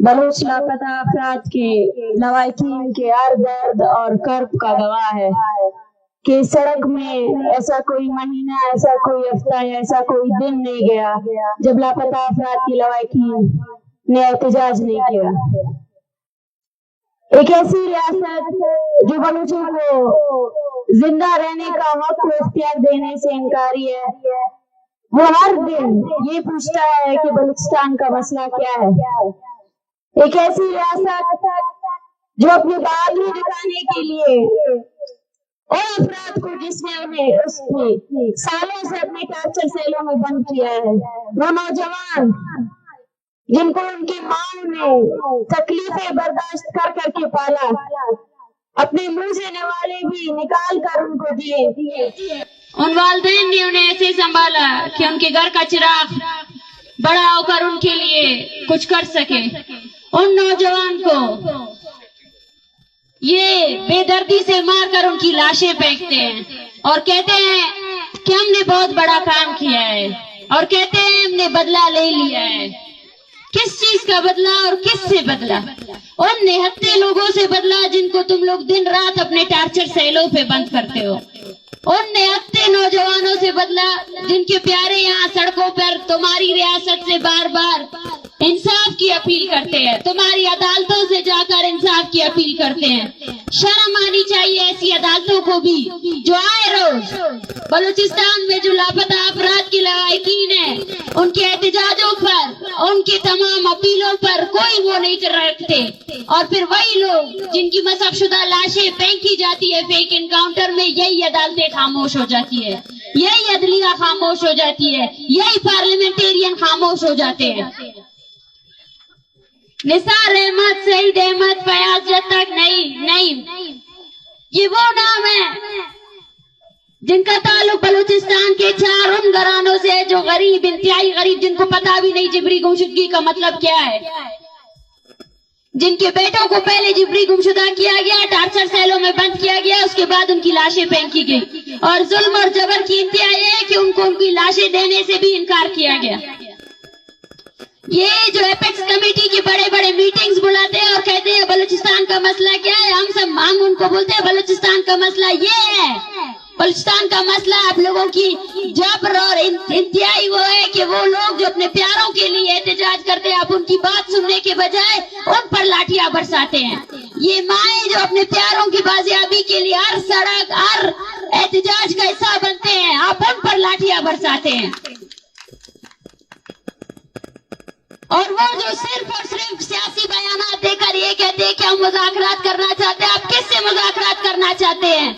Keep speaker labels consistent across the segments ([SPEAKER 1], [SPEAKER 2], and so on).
[SPEAKER 1] بلوچ لاپتہ افراد کے لواحقین کے ہر درد اور کرب کا گواہ ہے کہ سڑک میں ایسا کوئی مہینہ، ایسا کوئی ہفتہ یا ایسا کوئی دن نہیں گیا جب لاپتہ افراد کی لواحقین نے احتجاج نہیں کیا۔ ایک ایسی ریاست جو بلوچوں کو زندہ رہنے کا حق و اختیار دینے سے انکاری ہے، وہ ہر دن یہ پوچھتا ہے کہ بلوچستان کا مسئلہ کیا ہے۔ ایک ایسی ریاست جو اپنی بہادری دکھانے کے لیے اور افراد کو جس نے انہیں اس کی سالوں سے اپنے ٹارچر سیلوں میں بند کیا ہے، وہ نوجوان جن کو ان کی ماں نے تکلیفیں برداشت کر کر کے پالا، اپنے منہ سے نوالے بھی نکال کر ان کو دیے،
[SPEAKER 2] ان والدین نے انہیں ایسے سنبھالا کہ ان کے گھر کا چراغ بڑا ہو کر ان کے لیے کچھ کر سکے۔ ان نوجوان کو یہ بے دردی سے مار کر ان کی لاشیں پھینکتے ہیں اور کہتے ہیں کہ ہم نے بہت بڑا کام کیا ہے، اور کہتے ہیں ہم نے بدلہ لے لیا ہے۔ کس چیز کا بدلہ اور کس سے بدلہ؟ ان نہتے لوگوں سے بدلہ جن کو تم لوگ دن رات اپنے ٹارچر سیلوں پہ بند کرتے ہو۔ ان نہتے نوجوانوں سے بدلہ جن کے پیارے یہاں سڑکوں پر تمہاری ریاست سے بار بار انصاف کی اپیل کرتے ہیں، تمہاری عدالتوں سے جا کر انصاف کی اپیل کرتے ہیں۔ شرم آنی چاہیے ایسی عدالتوں کو بھی جو آئے روز بلوچستان میں جو لاپتہ افراد کی لواحقین ہیں ان کے احتجاجوں پر، ان کی تمام اپیلوں پر کوئی وہ نہیں رکھتے، اور پھر وہی لوگ جن کی مسخ شدہ لاشیں پھینکی جاتی ہے فیک انکاؤنٹر میں، یہی عدالتیں خاموش ہو جاتی ہے، یہی عدلیہ خاموش ہو جاتی ہے، یہی پارلیمنٹیرین خاموش ہو جاتے ہیں۔ نثار احمد، سعید احمد، فیاض جب تک نہیں، یہ وہ نام ہے جن کا تعلق بلوچستان کے 4 ان گھرانوں سے ہے جو غریب، انتہائی غریب، جن کو پتا بھی نہیں جبری گمشدگی کا مطلب کیا ہے، جن کے بیٹوں کو پہلے جبری گمشدہ کیا گیا، ٹارچر سیلوں میں بند کیا گیا، اس کے بعد ان کی لاشیں پھینکی گئی، اور ظلم اور جبر کی انتہا یہ ہے کہ ان کو ان کی لاشیں دینے سے بھی انکار کیا گیا۔ یہ جو ایپیکس کمیٹی کی بڑے بڑے میٹنگز بلاتے ہیں اور کہتے ہیں بلوچستان کا مسئلہ کیا ہے، ہم ان کو بولتے ہیں بلوچستان کا مسئلہ یہ ہے۔ بلوچستان کا مسئلہ آپ لوگوں کی جبر اور انتہائی وہ ہے کہ وہ لوگ جو اپنے پیاروں کے لیے احتجاج کرتے ہیں، آپ ان کی بات سننے کے بجائے ان پر لاٹھیاں برساتے ہیں۔ یہ مائیں جو اپنے پیاروں کی بازیابی کے لیے ہر سڑک، ہر احتجاج کا حصہ بنتے ہیں، آپ ان پر لاٹھیاں برساتے ہیں۔ اور وہ جو صرف اور صرف سیاسی بیانات دے کر یہ کہتے ہیں کہ ہم مذاکرات کرنا چاہتے ہیں، آپ کس سے مذاکرات کرنا چاہتے ہیں؟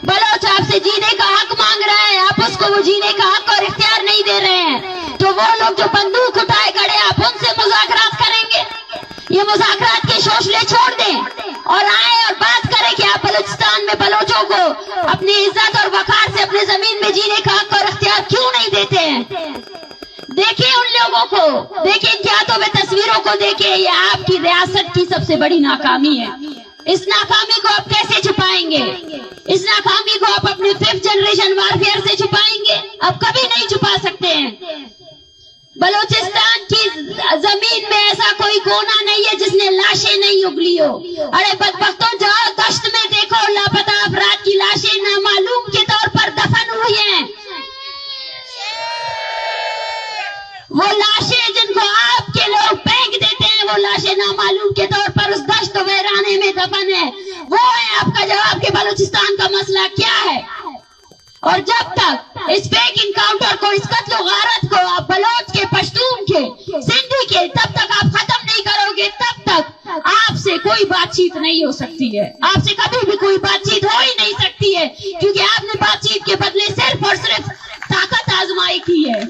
[SPEAKER 2] بلوچ آپ سے جینے کا حق مانگ رہا ہے، آپ اس کو وہ جینے کا حق اور اختیار نہیں دے رہے ہیں، تو وہ لوگ جو بندوق اٹھائے کھڑے آپ ان سے مذاکرات کریں گے؟ یہ مذاکرات کے شوشلے چھوڑ دیں اور آئیں اور بات کریں کہ آپ بلوچستان میں بلوچوں کو اپنی عزت اور وقار سے اپنے زمین میں جینے کا حق اور اختیار کیوں نہیں دیتے ہیں؟ دیکھیں ان لوگوں کو، دیکھیں ان کے ہاتھوں میں تصویروں کو، دیکھیں یہ آپ کی ریاست کی سب سے بڑی ناکامی ہے۔ اس ناکامی کو آپ کیسے چھپائیں گے؟ اس ناکامی کو آپ اپنے 5th جنریشن وارفیئر سے چھپائیں گے؟ آپ کبھی نہیں چھپا سکتے ہیں۔ بلوچستان کی زمین میں ایسا کوئی کونا نہیں ہے جس نے لاشیں نہیں اگلی ہو۔ ارے بدبختوں، جاؤ دشت میں دیکھو، لاپتہ افراد کی لاشیں نامعلوم کے طور پر دفن ہوئی ہیں۔ وہ لاشیں جن کو آپ کے لوگ پھینک دیتے ہیں، وہ لاشیں نامعلوم کے طور پر اس دشت و ویرانے میں دفن ہے۔ وہ ہے آپ کا جواب کہ بلوچستان کا مسئلہ کیا ہے۔ اور جب تک اس فیک انکاؤنٹر کو، اس قتل و غارت کو آپ بلوچ کے، پشتون کے، سندھی کے تب تک آپ ختم نہیں کرو گے، تب تک آپ سے کوئی بات چیت نہیں ہو سکتی ہے۔ آپ سے کبھی بھی کوئی بات چیت ہو ہی نہیں سکتی ہے، کیونکہ آپ نے بات چیت کے بدلے صرف اور صرف طاقت آزمائی کی ہے۔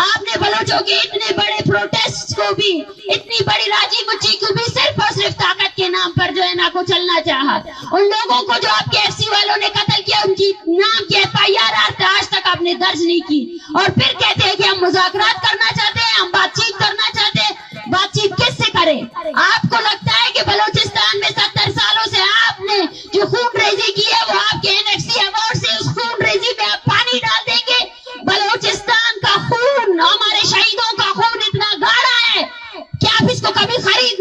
[SPEAKER 2] آپ نے بلوچوں کے اتنے بڑے پروٹیسٹ کو بھی، اتنی بڑی راجی مچی کو بھی صرف اور صرف طاقت کے نام پر جو ہے نا کو چلنا چاہا۔ ان لوگوں کو جو آپ کے ایف سی والوں نے قتل کیا، ان کی نام کی FIR آج تک آپ نے درج نہیں کی، اور پھر کہتے ہیں کہ ہم مذاکرات کرنا چاہتے ہیں، ہم بات چیت کرنا چاہتے ہیں۔ بات چیت کس سے کریں؟ آپ کو لگتا ہے کہ بلوچستان میں 70 سالوں سے آپ نے جو خون ریزی کی ہے، وہ آپ کے NFC ایوارڈ سے اس خون ریزی پہ آپ پانی ڈال دیں گے؟ بلوچستان کا خون، ہمارے شہیدوں کا خون اتنا گاڑا ہے کہ آپ اس کو کبھی خرید